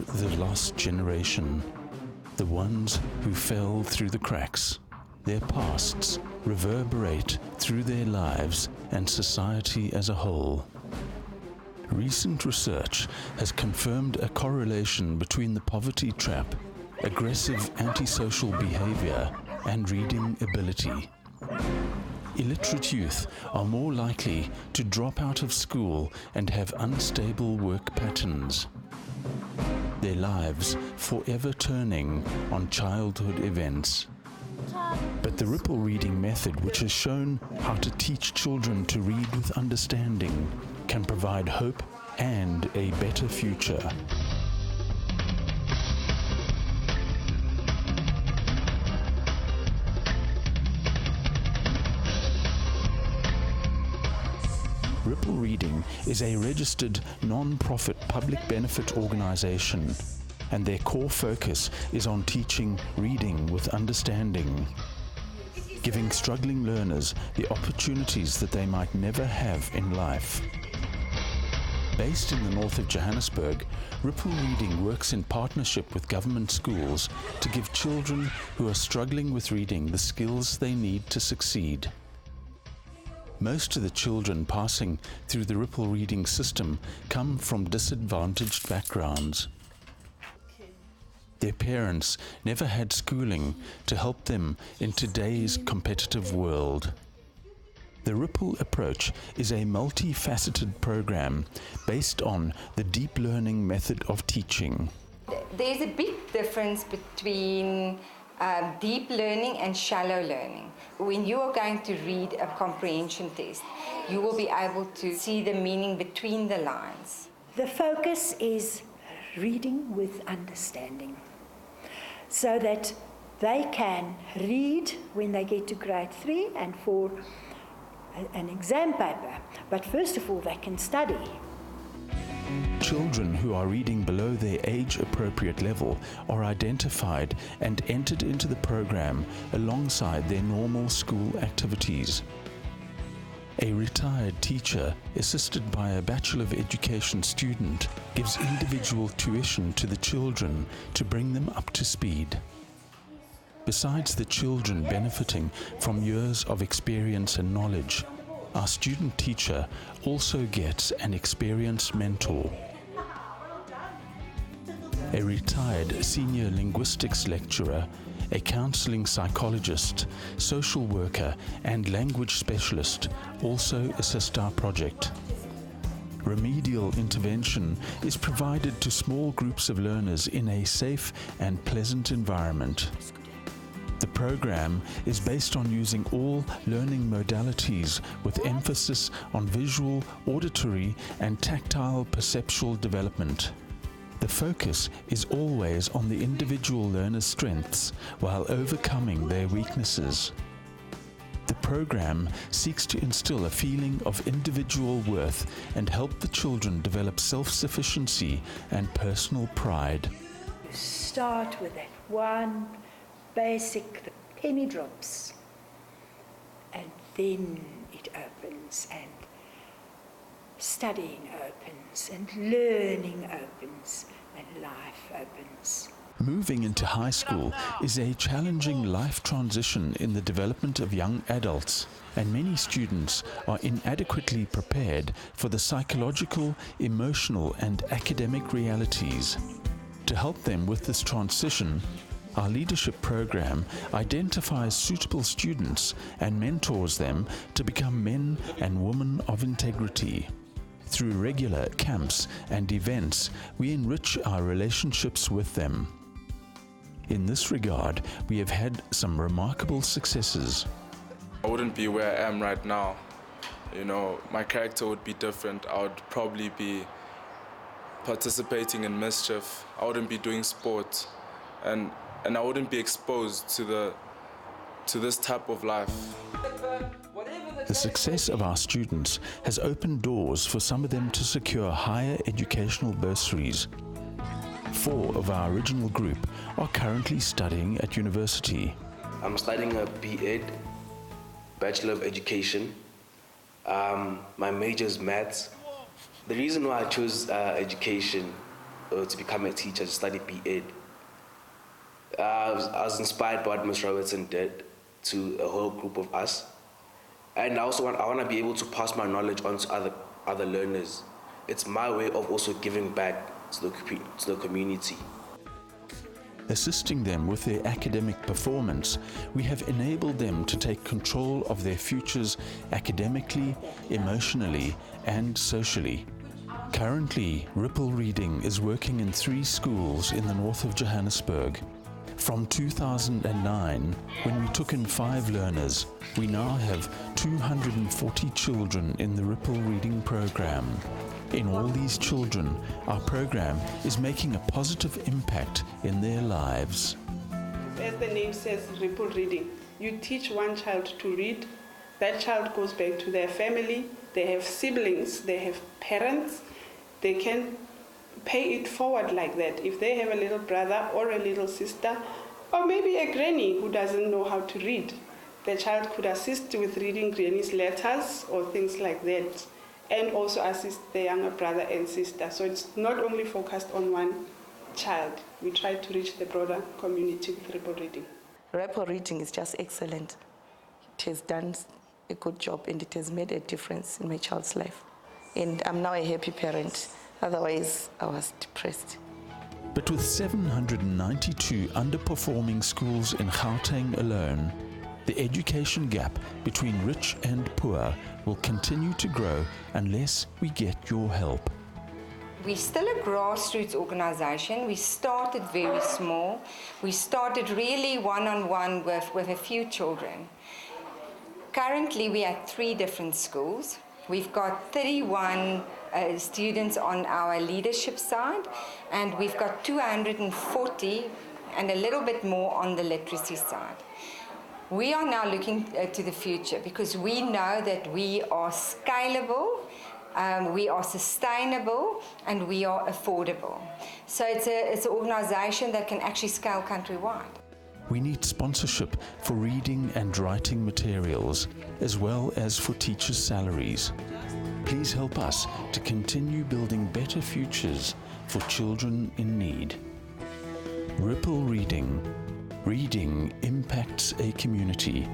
the lost generation, the ones who fell through the cracks. Their pasts reverberate through their lives and society as a whole. Recent research has confirmed a correlation between the poverty trap, aggressive antisocial behavior, and reading ability. Illiterate youth are more likely to drop out of school and have unstable work patterns, their lives forever turning on childhood events. But the Ripple reading method, which has shown how to teach children to read with understanding, can provide hope and a better future. Ripple Reading is a registered non-profit public benefit organization, and their core focus is on teaching reading with understanding, giving struggling learners the opportunities that they might never have in life. Based in the north of Johannesburg, Ripple Reading works in partnership with government schools to give children who are struggling with reading the skills they need to succeed. Most of the children passing through the Ripple Reading system come from disadvantaged backgrounds. Their parents never had schooling to help them in today's competitive world. The Ripple approach is a multifaceted program based on the deep learning method of teaching. There's a big difference between deep learning and shallow learning. When you are going to read a comprehension test, you will be able to see the meaning between the lines. The focus is reading with understanding, so that they can read when they get to grade 3 and for an exam paper, but first of all they can study. Children who are reading below their age-appropriate level are identified and entered into the program alongside their normal school activities. A retired teacher, assisted by a Bachelor of Education student, gives individual tuition to the children to bring them up to speed. Besides the children benefiting from years of experience and knowledge, our student teacher also gets an experienced mentor. A retired senior linguistics lecturer, a counseling psychologist, social worker, and language specialist also assist our project. Remedial intervention is provided to small groups of learners in a safe and pleasant environment. The program is based on using all learning modalities with emphasis on visual, auditory, and tactile perceptual development. The focus is always on the individual learner's strengths while overcoming their weaknesses. The program seeks to instill a feeling of individual worth and help the children develop self-sufficiency and personal pride. You start with that one basic, the penny drops, and then it opens, and studying opens, and learning opens, and life opens. Moving into high school is a challenging life transition in the development of young adults, and many students are inadequately prepared for the psychological, emotional, and academic realities. To help them with this transition, our leadership program identifies suitable students and mentors them to become men and women of integrity. Through regular camps and events, we enrich our relationships with them. In this regard, we have had some remarkable successes. I wouldn't be where I am right now. My character would be different. I would probably be participating in mischief. I wouldn't be doing sport, and I wouldn't be exposed to this type of life. The success of our students has opened doors for some of them to secure higher educational bursaries. 4 of our original group are currently studying at university. I'm studying a B.Ed, Bachelor of Education. My major is maths. The reason why I chose education to become a teacher, to study B.Ed. I was inspired by what Ms. Robertson did to a whole group of us. And I want to be able to pass my knowledge on to other learners. It's my way of also giving back to the community. Assisting them with their academic performance, we have enabled them to take control of their futures academically, emotionally, and socially. Currently, Ripple Reading is working in 3 schools in the north of Johannesburg. From 2009, when we took in 5 learners, we now have 240 children in the Ripple Reading program. In all these children, our program is making a positive impact in their lives. As the name says, Ripple Reading. You teach one child to read, that child goes back to their family, they have siblings, they have parents, they can pay it forward like that. If they have a little brother or a little sister, or maybe a granny who doesn't know how to read, the child could assist with reading granny's letters or things like that, and also assist the younger brother and sister. So it's not only focused on one child. We try to reach the broader community with Ripple Reading. Ripple Reading is just excellent. It has done a good job and it has made a difference in my child's life. And I'm now a happy parent. Otherwise, I was depressed. But with 792 underperforming schools in Gauteng alone, the education gap between rich and poor will continue to grow unless we get your help. We're still a grassroots organisation. We started very small. We started really one-on-one with a few children. Currently, we have 3 different schools. We've got 31 students on our leadership side, and we've got 240 and a little bit more on the literacy side. We are now looking to the future because we know that we are scalable, we are sustainable, and we are affordable. So it's an organisation that can actually scale countrywide. We need sponsorship for reading and writing materials, as well as for teachers' salaries. Please help us to continue building better futures for children in need. Ripple Reading. Reading impacts a community.